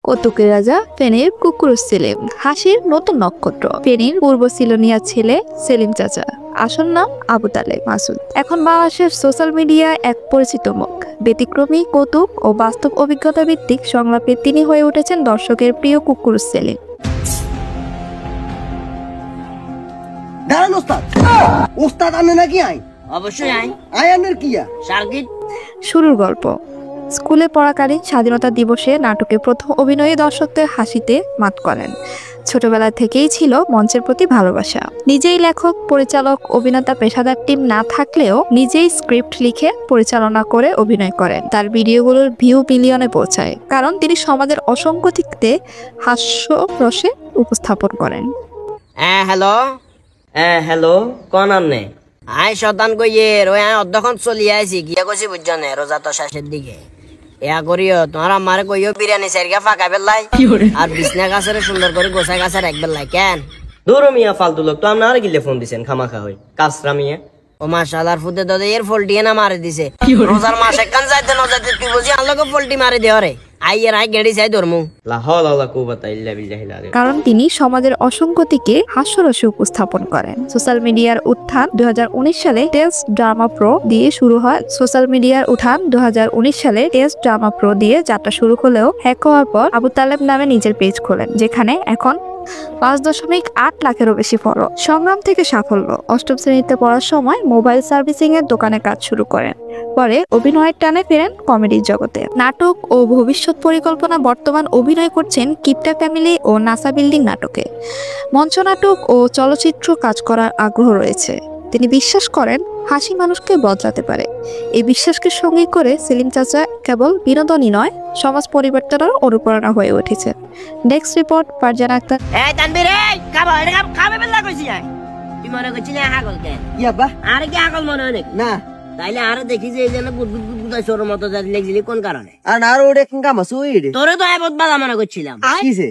কৌতুকের রাজা ফেনীর কুকুরুস সেলিম, হাসির নতুন নক্ষত্র ফেনীর পূর্ব সিলোনিয়ার ছেলে সেলিম চাচা, আসল নাম আবু তালেব মাসুদ। এখন বাংলাদেশের সোশ্যাল মিডিয়ায় এক পরিচিত মুখ। ব্যতিক্রমী কৌতুক ও বাস্তব অভিজ্ঞতা ভিত্তিক সংলাপে তিনি হয়ে উঠেছেন দর্শকের প্রিয় কুকুরুস সেলিম। দাঁড়ান ওস্তাদ, ওস্তাদ আনে নাকি আই? অবশ্যই আনের কিয়া সার্কিট। শুরুর গল্প। স্কুলে পড়াকালীন স্বাধীনতা দিবসে নাটকে প্রথম অভিনয়ে দর্শকদের হাসিতে মাত করেন। ছোটবেলা থেকেই ছিল মঞ্চের প্রতি ভালোবাসা। নিজেই লেখক, পরিচালক, অভিনেতা পেশাদার টিম না থাকলেও নিজেই স্ক্রিপ্ট লিখে পরিচালনা করে অভিনয় করেন। তার ভিডিওগুলোর ভিউ মিলিয়নে পৌঁছায়, কারণ তিনি সমাজের অসংখ্য দিকতে হাস্যরসে উপস্থাপন করেন। হ্যালো কোন আনে আই শতান কইয়ের ওই অর্ধক্ষণ চলি আইছি গিয়া কইছি বুঝছনে রোজা তো শেষের দিকে এয়া করিও তোমার আমারে কইও বিরিয়ানি সাইরগা ফাঁকা বেলাই আর বিছনা গাছের সুন্দর করে গোছাই গাছের এক বেলাই কেন দূর মিয়া ফালতু লোক তো আপনার গিলে ফোন দিছেন খামাখা হই কাসরা মিয়া ও মাশাআল্লাহর ফুতে দাদা এর ফলটিয়ে না মারে দিছে রোজার মাসে কান যাইতে না যাইতে তুই বুঝি আল্লাহকে ফলটি মারে দেও রে আইয়ের আই গেড়ি চাই ধরমু লা হাওলা কুওয়াতা ইল্লা বিল্লাহি লা। কারণ তিনি সমাজের অসংখ্য দিকে হাস্যরসে উপস্থাপন করেন। সোশ্যাল মিডিয়ার উত্থান 2019 সালে টেস্ট ড্রামা প্রো দিয়ে শুরু হয়। টেস্ট ড্রামা প্রো দিয়ে যাত্রা শুরু হলেও হ্যাক হওয়ার পর আবু তালেব নামে নিজের পেজ খোলেন, যেখানে এখন 5.8 লাখেরও বেশি ফলো। সংগ্রাম থেকে সাফল্য। অষ্টম শ্রেণীতে পড়ার সময় মোবাইল সার্ভিসিং এর দোকানে কাজ শুরু করেন। পরে অভিনয়ের টানে ফেরেন কমেডির জগতে। নাটক ও ভবিষ্যৎ পরিকল্পনা। বর্তমান অভিনয় করছেন কিপটা ফ্যামিলি ও নাসা বিল্ডিং নাটকে। মঞ্চ নাটক ও চলচ্চিত্র কাজ করার আগ্রহ রয়েছে। তিনি বিশ্বাস করেন হাসি মানুষকে বদলাতে পারে। এই বিশ্বাসকে সঙ্গী করে সেলিম চাচা কেবল বিনোদনই নয়, সমাজ পরিবর্তনের অনুপ্রেরণা হয়ে উঠেছে। Next report, Farzana Akter. এই তানবীর এই খাবে বেলা কইছি আই তুই মনে করছিস হাগল কেন কি আব্বা? আর কি হাগল মনে হয় না তাইলে আরো দেখি যে এই যেন গুদগুদ গুদগুদাই সর মতো যাতে লেগছিলি কোন কারণে? আর না ওরে কাম আছে ওই রে তোরে তো আয় বহুত বালা মনে করছিলাম। কিসে?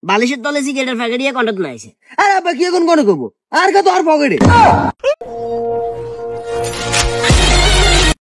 বালিশের তলে সিগারেটের প্যাকেট দিয়ে কন্টাক্ট নাইছে। আরে আব্বা কি এখন কোন কব আর কা তো আর পকেটে